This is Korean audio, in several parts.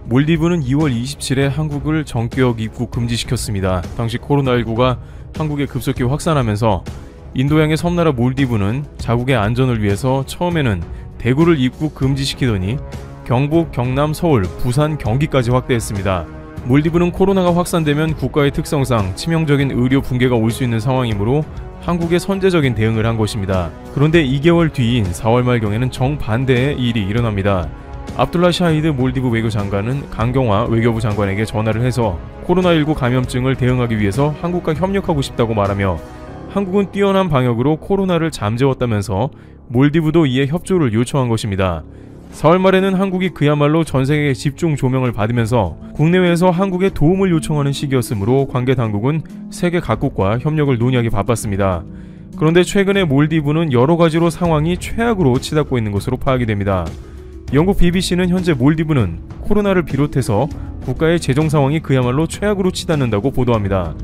몰디브는 2월 27일 한국을 전격 입국 금지시켰습니다. 당시 코로나19가 한국에 급속히 확산하면서 인도양의 섬나라 몰디브는 자국의 안전을 위해서 처음에는 대구를 입국 금지시키더니 경북, 경남, 서울, 부산, 경기까지 확대했습니다. 몰디브는 코로나가 확산되면 국가의 특성상 치명적인 의료 붕괴가 올 수 있는 상황이므로 한국에 선제적인 대응을 한 것입니다. 그런데 2개월 뒤인 4월 말경에는 정반대의 일이 일어납니다. 압둘라 샤히드 몰디브 외교장관은 강경화 외교부 장관에게 전화를 해서 코로나19 감염증을 대응하기 위해서 한국과 협력하고 싶다고 말하며 한국은 뛰어난 방역으로 코로나를 잠재웠다면서 몰디브도 이에 협조를 요청한 것입니다. 4월 말에는 한국이 그야말로 전세계의 집중 조명을 받으면서 국내외에서 한국에 도움을 요청하는 시기였으므로 관계 당국은 세계 각국과 협력을 논의하기 바빴습니다. 그런데 최근에 몰디브는 여러가지로 상황이 최악으로 치닫고 있는 것으로 파악이 됩니다. 영국 BBC는 현재 몰디브는 코로나를 비롯해서 국가의 재정 상황이 그야말로 최악으로 치닫는다고 보도합니다.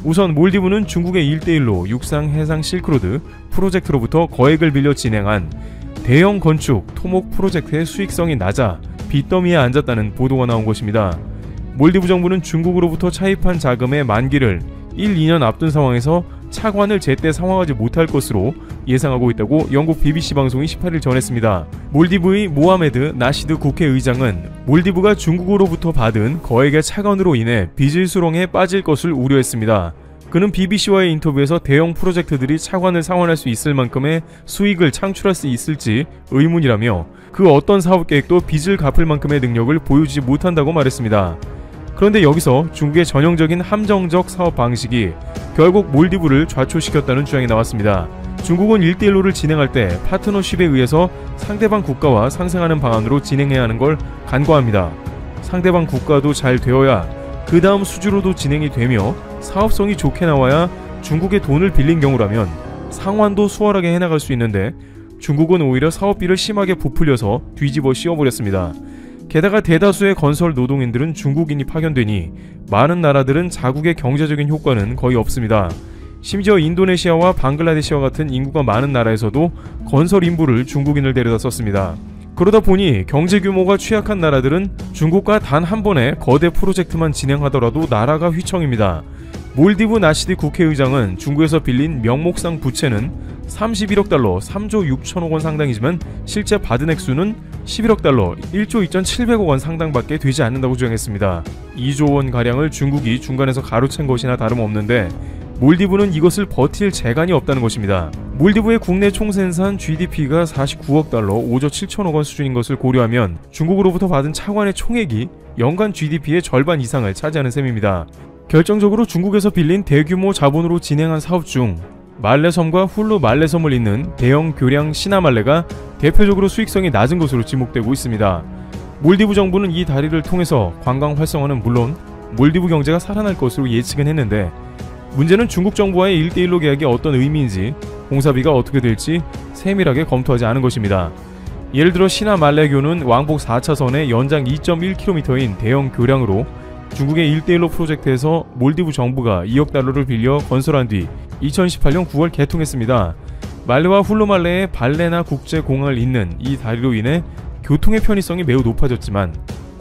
우선 몰디브는 중국의 1:1로 육상 해상 실크로드 프로젝트로부터 거액을 빌려 진행한 대형 건축 토목 프로젝트의 수익성이 낮아 빚더미에 앉았다는 보도가 나온 것입니다. 몰디브 정부는 중국으로부터 차입한 자금의 만기를 1-2년 앞둔 상황에서 차관을 제때 상환하지 못할 것으로 예상하고 있다고 영국 BBC 방송이 18일 전했습니다. 몰디브의 모하메드 나시드 국회의장은 몰디브가 중국으로부터 받은 거액의 차관으로 인해 빚의 수렁에 빠질 것을 우려했습니다. 그는 BBC와의 인터뷰에서 대형 프로젝트들이 차관을 상환할 수 있을 만큼의 수익을 창출할 수 있을지 의문이라며 그 어떤 사업 계획도 빚을 갚을 만큼의 능력을 보여주지 못한다고 말했습니다. 그런데 여기서 중국의 전형적인 함정적 사업 방식이 결국 몰디브를 좌초시켰다는 주장이 나왔습니다. 중국은 1:1로를 진행할 때 파트너십에 의해서 상대방 국가와 상생하는 방안으로 진행해야 하는 걸 간과합니다. 상대방 국가도 잘 되어야 그 다음 수주로도 진행이 되며 사업성이 좋게 나와야 중국의 돈을 빌린 경우라면 상환도 수월하게 해나갈 수 있는데 중국은 오히려 사업비를 심하게 부풀려서 뒤집어 씌워버렸습니다. 게다가 대다수의 건설 노동인들은 중국인이 파견되니 많은 나라들은 자국의 경제적인 효과는 거의 없습니다. 심지어 인도네시아와 방글라데시와 같은 인구가 많은 나라에서도 건설 인부를 중국인을 데려다 썼습니다. 그러다 보니 경제 규모가 취약한 나라들은 중국과 단 한 번의 거대 프로젝트만 진행하더라도 나라가 휘청입니다. 몰디브 나시드 국회의장은 중국에서 빌린 명목상 부채는 31억 달러 3조 6천억 원 상당이지만 실제 받은 액수는 11억 달러 1조 2,700억 원 상당밖에 되지 않는다고 주장했습니다. 2조 원 가량을 중국이 중간에서 가로챈 것이나 다름없는데 몰디브는 이것을 버틸 재간이 없다는 것입니다. 몰디브의 국내 총생산 GDP가 49억 달러 5조 7천억 원 수준인 것을 고려하면 중국으로부터 받은 차관의 총액이 연간 GDP의 절반 이상을 차지하는 셈입니다. 결정적으로 중국에서 빌린 대규모 자본으로 진행한 사업 중 말레섬과 훌루 말레섬을 잇는 대형 교량 시나말레가 대표적으로 수익성이 낮은 것으로 지목되고 있습니다. 몰디브 정부는 이 다리를 통해서 관광 활성화는 물론 몰디브 경제가 살아날 것으로 예측은 했는데 문제는 중국 정부와의 1:1로 계약이 어떤 의미인지 공사비가 어떻게 될지 세밀하게 검토하지 않은 것입니다. 예를 들어 시나말레교는 왕복 4차선의 연장 2.1km인 대형 교량으로 중국의 1:1로 프로젝트에서 몰디브 정부가 2억 달러를 빌려 건설한 뒤 2018년 9월 개통했습니다. 말레와 훌루말레의 발레나 국제공항을 잇는 이 다리로 인해 교통의 편의성이 매우 높아졌지만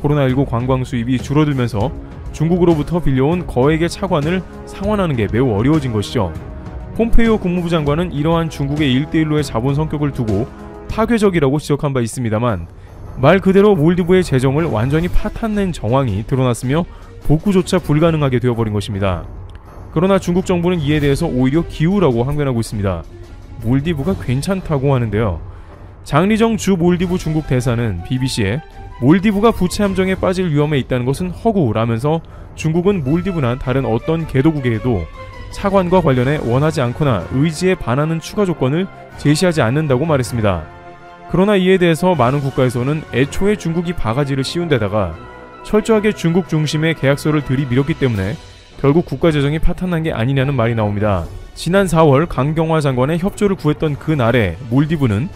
코로나19 관광 수입이 줄어들면서 중국으로부터 빌려온 거액의 차관을 상환하는 게 매우 어려워진 것이죠. 폼페이오 국무부 장관은 이러한 중국의 1:1로의 자본 성격을 두고 파괴적이라고 지적한 바 있습니다만 말 그대로 몰디브의 재정을 완전히 파탄낸 정황이 드러났으며 복구조차 불가능하게 되어버린 것입니다. 그러나 중국 정부는 이에 대해서 오히려 기우라고 항변하고 있습니다. 몰디브가 괜찮다고 하는데요. 장리정 주 몰디브 중국 대사는 BBC에 몰디브가 부채 함정에 빠질 위험에 있다는 것은 허구라면서 중국은 몰디브나 다른 어떤 개도국에도 차관과 관련해 원하지 않거나 의지에 반하는 추가 조건을 제시하지 않는다고 말했습니다. 그러나 이에 대해서 많은 국가에서는 애초에 중국이 바가지를 씌운 데다가 철저하게 중국 중심의 계약서를 들이밀었기 때문에 결국 국가재정이 파탄난 게 아니냐는 말이 나옵니다. 지난 4월 강경화 장관의 협조를 구했던 그날에 몰디브는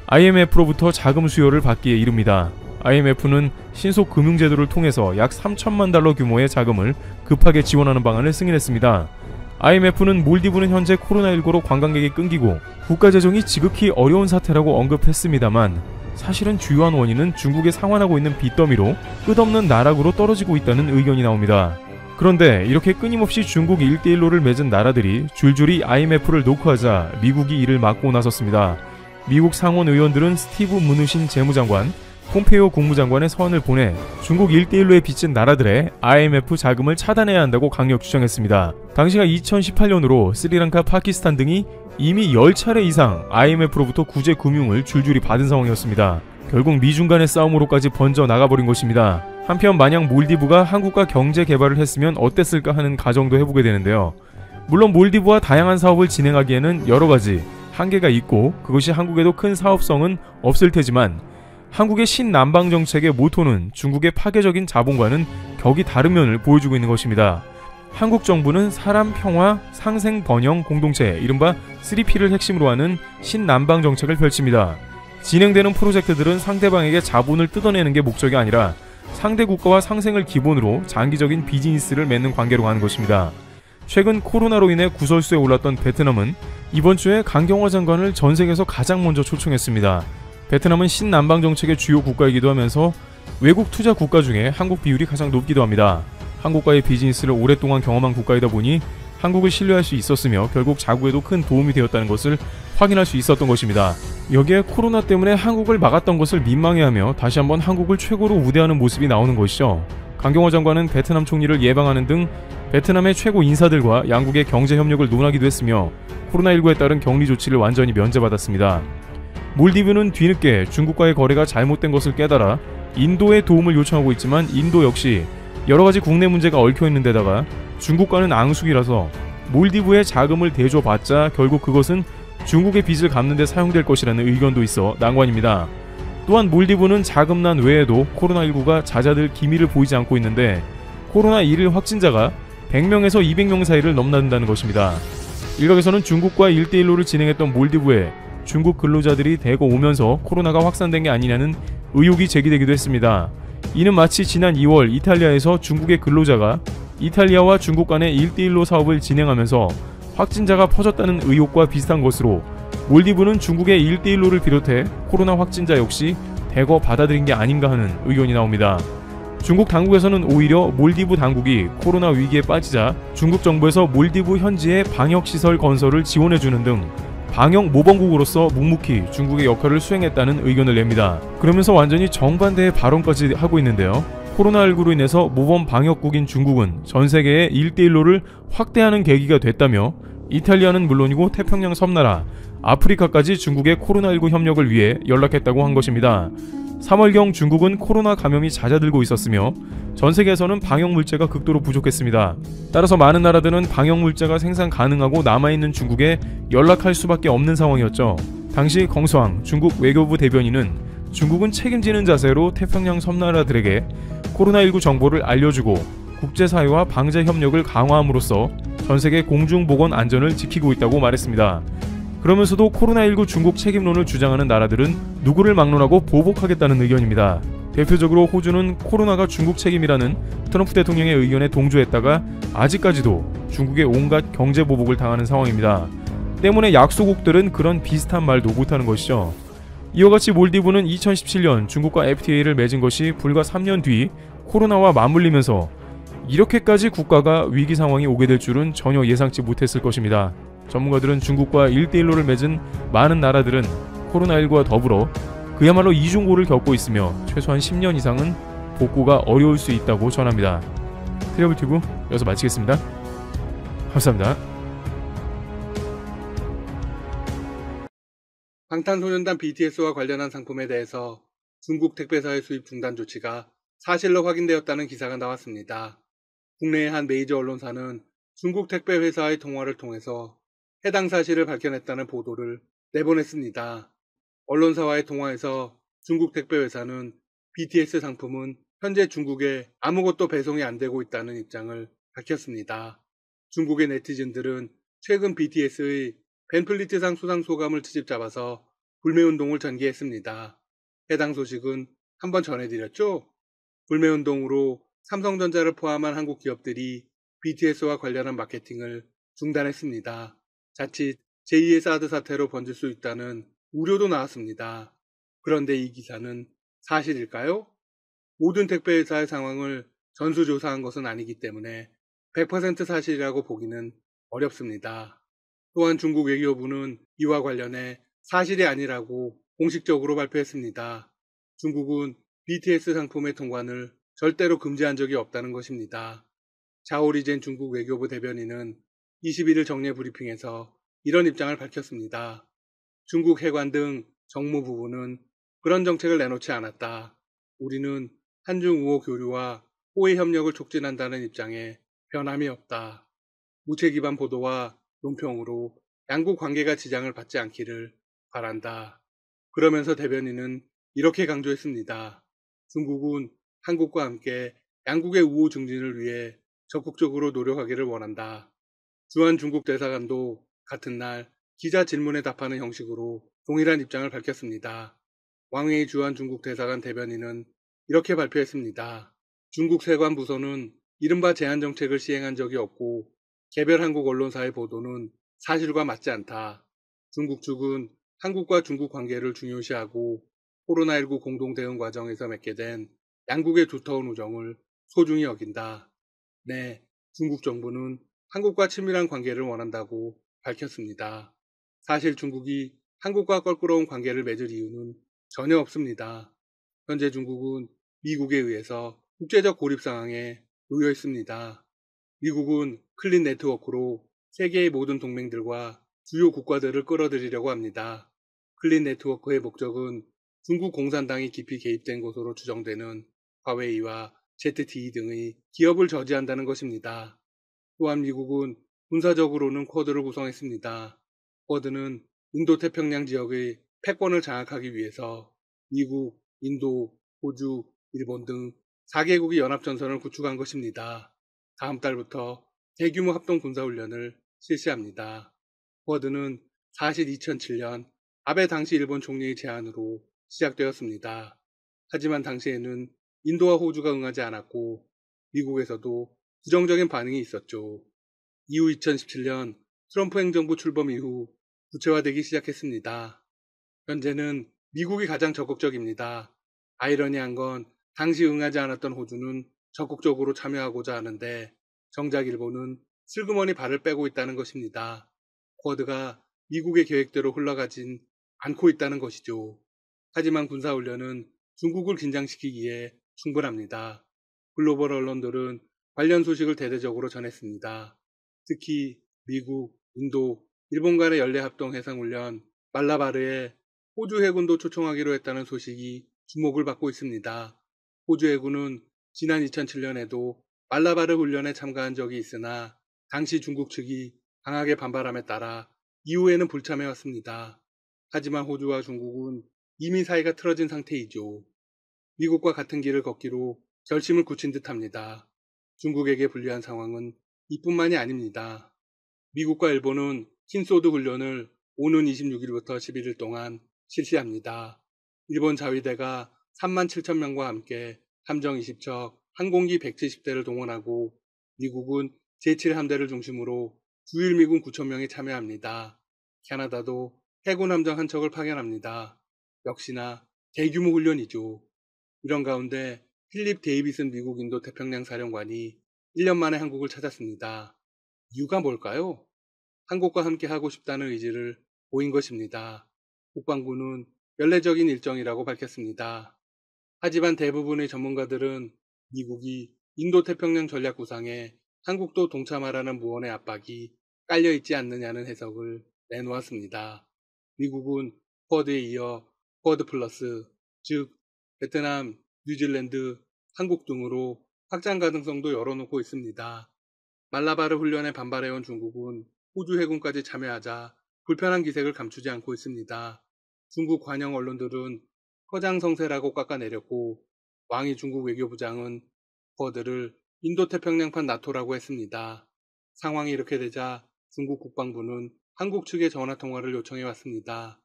IMF로부터 자금 수요를 받기에 이릅니다. IMF는 신속 금융제도를 통해서 약 3천만 달러 규모의 자금을 급하게 지원하는 방안을 승인했습니다. IMF는 몰디브는 현재 코로나19로 관광객이 끊기고 국가재정이 지극히 어려운 사태라고 언급했습니다만 사실은 주요한 원인은 중국에 상환하고 있는 빚더미로 끝없는 나락으로 떨어지고 있다는 의견이 나옵니다. 그런데 이렇게 끊임없이 중국 1대1로를 맺은 나라들이 줄줄이 IMF를 녹화하자 미국이 이를 막고 나섰습니다. 미국 상원 의원들은 스티브 무누신 재무장관, 폼페이오 국무장관의 서한을 보내 중국 1대1로에 빚진 나라들의 IMF 자금을 차단해야 한다고 강력 주장했습니다. 당시가 2018년으로 스리랑카, 파키스탄 등이 이미 10차례 이상 IMF로부터 구제 금융을 줄줄이 받은 상황이었습니다. 결국 미중 간의 싸움으로까지 번져 나가버린 것입니다. 한편 만약 몰디브가 한국과 경제 개발을 했으면 어땠을까 하는 가정도 해보게 되는데요. 물론 몰디브와 다양한 사업을 진행하기에는 여러가지 한계가 있고 그것이 한국에도 큰 사업성은 없을 테지만 한국의 신남방 정책의 모토는 중국의 파괴적인 자본과는 격이 다른 면을 보여주고 있는 것입니다. 한국 정부는 사람 평화 상생 번영 공동체 이른바 3P를 핵심으로 하는 신남방 정책을 펼칩니다. 진행되는 프로젝트들은 상대방에게 자본을 뜯어내는 게 목적이 아니라 상대 국가와 상생을 기본으로 장기적인 비즈니스를 맺는 관계로 가는 것입니다. 최근 코로나로 인해 구설수에 올랐던 베트남은 이번 주에 강경화 장관을 전 세계에서 가장 먼저 초청했습니다. 베트남은 신남방 정책의 주요 국가이기도 하면서 외국 투자 국가 중에 한국 비율이 가장 높기도 합니다. 한국과의 비즈니스를 오랫동안 경험한 국가이다 보니 한국을 신뢰할 수 있었으며 결국 자국에도 큰 도움이 되었다는 것을 확인할 수 있었던 것입니다. 여기에 코로나 때문에 한국을 막았던 것을 민망해하며 다시 한번 한국을 최고로 우대하는 모습이 나오는 것이죠. 강경화 장관은 베트남 총리를 예방하는 등 베트남의 최고 인사들과 양국의 경제 협력을 논하기도 했으며 코로나19에 따른 격리 조치를 완전히 면제받았습니다. 몰디브는 뒤늦게 중국과의 거래가 잘못된 것을 깨달아 인도의 도움을 요청하고 있지만 인도 역시 여러가지 국내 문제가 얽혀있는 데다가 중국과는 앙숙이라서 몰디브의 자금을 대줘봤자 결국 그것은 중국의 빚을 갚는 데 사용될 것이라는 의견도 있어 난관입니다. 또한 몰디브는 자금난 외에도 코로나19가 잦아들 기미를 보이지 않고 있는데 코로나 1일 확진자가 100명에서 200명 사이를 넘나든다는 것입니다. 일각에서는 중국과 1대1로를 진행했던 몰디브에 중국 근로자들이 대거 오면서 코로나가 확산된 게 아니냐는 의혹이 제기되기도 했습니다. 이는 마치 지난 2월 이탈리아에서 중국의 근로자가 이탈리아와 중국 간의 1대1로 사업을 진행하면서 확진자가 퍼졌다는 의혹과 비슷한 것으로 몰디브는 중국의 1대1로를 비롯해 코로나 확진자 역시 대거 받아들인 게 아닌가 하는 의견이 나옵니다. 중국 당국에서는 오히려 몰디브 당국이 코로나 위기에 빠지자 중국 정부에서 몰디브 현지의 방역시설 건설을 지원해주는 등 방역 모범국으로서 묵묵히 중국의 역할을 수행했다는 의견을 냅니다. 그러면서 완전히 정반대의 발언까지 하고 있는데요. 코로나19로 인해서 모범 방역국인 중국은 전 세계의 1대1로를 확대하는 계기가 됐다며 이탈리아는 물론이고 태평양 섬나라, 아프리카까지 중국의 코로나19 협력을 위해 연락했다고 한 것입니다. 3월경 중국은 코로나 감염이 잦아들고 있었으며 전 세계에서는 방역 물자가 극도로 부족했습니다. 따라서 많은 나라들은 방역 물자가 생산 가능하고 남아있는 중국에 연락할 수밖에 없는 상황이었죠. 당시 컹수왕 중국 외교부 대변인은 중국은 책임지는 자세로 태평양 섬나라들에게 코로나19 정보를 알려주고 국제사회와 방제 협력을 강화함으로써 전세계 공중보건 안전을 지키고 있다고 말했습니다. 그러면서도 코로나19 중국 책임론을 주장하는 나라들은 누구를 막론하고 보복하겠다는 의견입니다. 대표적으로 호주는 코로나가 중국 책임이라는 트럼프 대통령의 의견에 동조했다가 아직까지도 중국의 온갖 경제 보복을 당하는 상황입니다. 때문에 약소국들은 그런 비슷한 말도 못하는 것이죠. 이와 같이 몰디브는 2017년 중국과 FTA를 맺은 것이 불과 3년 뒤 코로나와 맞물리면서 이렇게까지 국가가 위기 상황이 오게 될 줄은 전혀 예상치 못했을 것입니다. 전문가들은 중국과 1대1로를 맺은 많은 나라들은 코로나19와 더불어 그야말로 이중고를 겪고 있으며 최소한 10년 이상은 복구가 어려울 수 있다고 전합니다. 트래블튜브 여기서 마치겠습니다. 감사합니다. 방탄소년단 BTS와 관련한 상품에 대해서 중국 택배사의 수입 중단 조치가 사실로 확인되었다는 기사가 나왔습니다. 국내의 한 메이저 언론사는 중국 택배 회사의 통화를 통해서 해당 사실을 밝혀냈다는 보도를 내보냈습니다. 언론사와의 통화에서 중국 택배 회사는 BTS 상품은 현재 중국에 아무것도 배송이 안 되고 있다는 입장을 밝혔습니다. 중국의 네티즌들은 최근 BTS의 벤플리트상 수상 소감을 트집 잡아서 불매운동을 전개했습니다. 해당 소식은 한번 전해드렸죠? 불매운동으로 삼성전자를 포함한 한국 기업들이 BTS와 관련한 마케팅을 중단했습니다. 자칫 제2의 사드 사태로 번질 수 있다는 우려도 나왔습니다. 그런데 이 기사는 사실일까요? 모든 택배회사의 상황을 전수조사한 것은 아니기 때문에 100% 사실이라고 보기는 어렵습니다. 또한 중국 외교부는 이와 관련해 사실이 아니라고 공식적으로 발표했습니다. 중국은 BTS 상품의 통관을 절대로 금지한 적이 없다는 것입니다. 자오리젠 중국 외교부 대변인은 21일 정례 브리핑에서 이런 입장을 밝혔습니다. 중국 해관 등 정무부부는 그런 정책을 내놓지 않았다. 우리는 한중 우호 교류와 호의 협력을 촉진한다는 입장에 변함이 없다. 무책 기반 보도와 논평으로 양국 관계가 지장을 받지 않기를 바란다. 그러면서 대변인은 이렇게 강조했습니다. 중국은 한국과 함께 양국의 우호 증진을 위해 적극적으로 노력하기를 원한다. 주한 중국 대사관도 같은 날 기자 질문에 답하는 형식으로 동일한 입장을 밝혔습니다. 왕웨이 주한 중국 대사관 대변인은 이렇게 발표했습니다. 중국 세관 부서는 이른바 제한 정책을 시행한 적이 없고 개별 한국 언론사의 보도는 사실과 맞지 않다. 중국 측은 한국과 중국 관계를 중요시하고 코로나19 공동 대응 과정에서 맺게 된 양국의 두터운 우정을 소중히 여긴다. 네, 중국 정부는 한국과 친밀한 관계를 원한다고 밝혔습니다. 사실 중국이 한국과 껄끄러운 관계를 맺을 이유는 전혀 없습니다. 현재 중국은 미국에 의해서 국제적 고립 상황에 놓여 있습니다. 미국은 클린 네트워크로 세계의 모든 동맹들과 주요 국가들을 끌어들이려고 합니다. 클린 네트워크의 목적은 중국 공산당이 깊이 개입된 것으로 추정되는 화웨이와 ZTE 등의 기업을 저지한다는 것입니다. 또한 미국은 군사적으로는 쿼드를 구성했습니다. 쿼드는 인도태평양 지역의 패권을 장악하기 위해서 미국, 인도, 호주, 일본 등 4개국이 연합전선을 구축한 것입니다. 다음 달부터 대규모 합동 군사훈련을 실시합니다. 쿼드는 사실 2007년 아베 당시 일본 총리의 제안으로 시작되었습니다. 하지만 당시에는 인도와 호주가 응하지 않았고 미국에서도 부정적인 반응이 있었죠. 이후 2017년 트럼프 행정부 출범 이후 구체화되기 시작했습니다. 현재는 미국이 가장 적극적입니다. 아이러니한 건 당시 응하지 않았던 호주는 적극적으로 참여하고자 하는데 정작 일본은 슬그머니 발을 빼고 있다는 것입니다. 쿼드가 미국의 계획대로 흘러가진 않고 있다는 것이죠. 하지만 군사훈련은 중국을 긴장시키기에 충분합니다. 글로벌 언론들은 관련 소식을 대대적으로 전했습니다. 특히 미국, 인도, 일본 간의 연례합동 해상훈련 말라바르에 호주 해군도 초청하기로 했다는 소식이 주목을 받고 있습니다. 호주 해군은 지난 2007년에도 말라바르 훈련에 참가한 적이 있으나 당시 중국 측이 강하게 반발함에 따라 이후에는 불참해왔습니다. 하지만 호주와 중국은 이미 사이가 틀어진 상태이죠. 미국과 같은 길을 걷기로 결심을 굳힌 듯합니다. 중국에게 불리한 상황은 이뿐만이 아닙니다. 미국과 일본은 흰소드 훈련을 오는 26일부터 11일 동안 실시합니다. 일본 자위대가 3만 7천 명과 함께 함정 20척, 항공기 170대를 동원하고 미국은 제7함대를 중심으로 주일미군 9천 명이 참여합니다. 캐나다도 해군 함정 한 척을 파견합니다. 역시나 대규모 훈련이죠. 이런 가운데 필립 데이비슨 미국 인도 태평양 사령관이 1년 만에 한국을 찾았습니다. 이유가 뭘까요? 한국과 함께 하고 싶다는 의지를 보인 것입니다. 국방부는 연례적인 일정이라고 밝혔습니다. 하지만 대부분의 전문가들은 미국이 인도태평양 전략 구상에 한국도 동참하라는 무언의 압박이 깔려있지 않느냐는 해석을 내놓았습니다. 미국은 쿼드에 이어 쿼드 플러스, 즉 베트남, 뉴질랜드, 한국 등으로 확장 가능성도 열어놓고 있습니다. 말라바르 훈련에 반발해온 중국은 호주 해군까지 참여하자 불편한 기색을 감추지 않고 있습니다. 중국 관영 언론들은 허장성세라고 깎아내렸고 왕이 중국 외교부장은 쿼드를 인도태평양판 나토라고 했습니다. 상황이 이렇게 되자 중국 국방부는 한국 측에 전화통화를 요청해 왔습니다.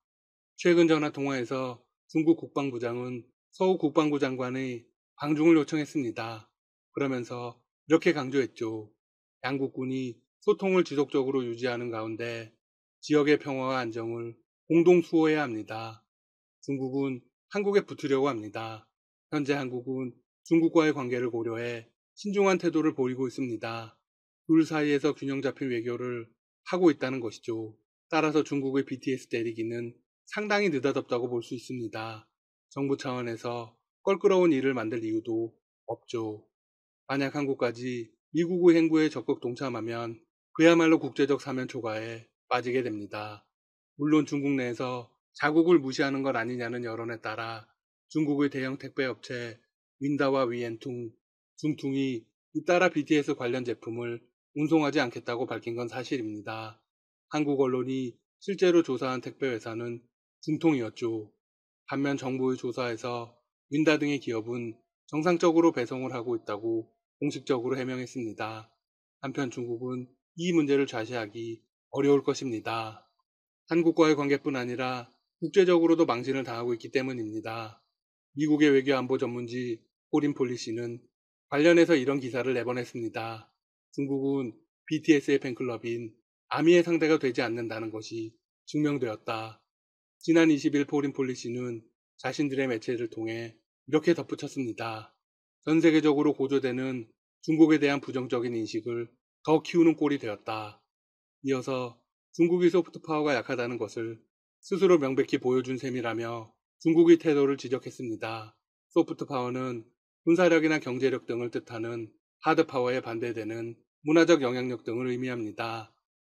최근 전화통화에서 중국 국방부장은 서욱 국방부 장관의 방중을 요청했습니다. 그러면서 이렇게 강조했죠. 양국군이 소통을 지속적으로 유지하는 가운데 지역의 평화와 안정을 공동 수호해야 합니다. 중국은 한국에 붙으려고 합니다. 현재 한국은 중국과의 관계를 고려해 신중한 태도를 보이고 있습니다. 둘 사이에서 균형 잡힌 외교를 하고 있다는 것이죠. 따라서 중국의 BTS 때리기는 상당히 느닷없다고 볼 수 있습니다. 정부 차원에서 껄끄러운 일을 만들 이유도 없죠. 만약 한국까지 미국의 행보에 적극 동참하면 그야말로 국제적 사면 초과에 빠지게 됩니다. 물론 중국 내에서 자국을 무시하는 것 아니냐는 여론에 따라 중국의 대형 택배업체 윈다와 위엔퉁, 중퉁이 잇따라 BTS 관련 제품을 운송하지 않겠다고 밝힌 건 사실입니다. 한국 언론이 실제로 조사한 택배회사는 중통이었죠. 반면 정부의 조사에서 윈다 등의 기업은 정상적으로 배송을 하고 있다고 공식적으로 해명했습니다. 한편 중국은 이 문제를 좌시하기 어려울 것입니다. 한국과의 관계뿐 아니라 국제적으로도 망신을 당하고 있기 때문입니다. 미국의 외교안보 전문지 포린폴리시는 관련해서 이런 기사를 내보냈습니다. 중국은 BTS의 팬클럽인 아미의 상대가 되지 않는다는 것이 증명되었다. 지난 20일 포린폴리시는 자신들의 매체를 통해 이렇게 덧붙였습니다. 전 세계적으로 고조되는 중국에 대한 부정적인 인식을 더 키우는 꼴이 되었다. 이어서 중국이 소프트 파워가 약하다는 것을 스스로 명백히 보여준 셈이라며 중국의 태도를 지적했습니다. 소프트 파워는 군사력이나 경제력 등을 뜻하는 하드 파워에 반대되는 문화적 영향력 등을 의미합니다.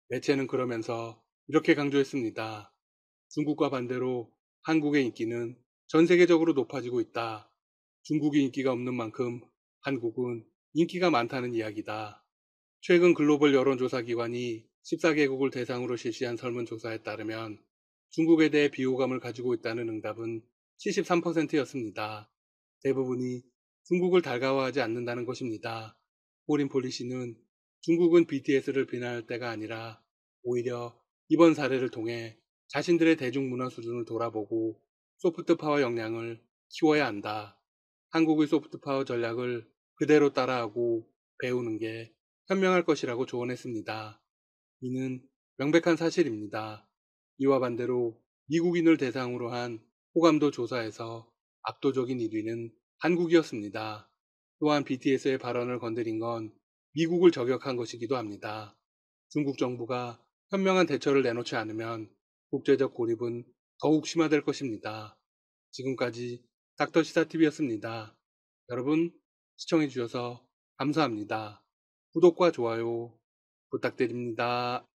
매체는 그러면서 이렇게 강조했습니다. 중국과 반대로 한국의 인기는 전 세계적으로 높아지고 있다. 중국이 인기가 없는 만큼 한국은 인기가 많다는 이야기다. 최근 글로벌 여론조사 기관이 14개국을 대상으로 실시한 설문조사에 따르면 중국에 대해 비호감을 가지고 있다는 응답은 73%였습니다. 대부분이 중국을 달가워하지 않는다는 것입니다. 포린폴리시는 중국은 BTS를 비난할 때가 아니라 오히려 이번 사례를 통해 자신들의 대중문화 수준을 돌아보고 소프트파워 역량을 키워야 한다. 한국의 소프트파워 전략을 그대로 따라하고 배우는 게 현명할 것이라고 조언했습니다. 이는 명백한 사실입니다. 이와 반대로 미국인을 대상으로 한 호감도 조사에서 압도적인 1위는 한국이었습니다. 또한 BTS의 발언을 건드린 건 미국을 저격한 것이기도 합니다. 중국 정부가 현명한 대처를 내놓지 않으면 국제적 고립은 더욱 심화될 것입니다. 지금까지 닥터시사TV였습니다. 여러분 시청해주셔서 감사합니다. 구독과 좋아요 부탁드립니다.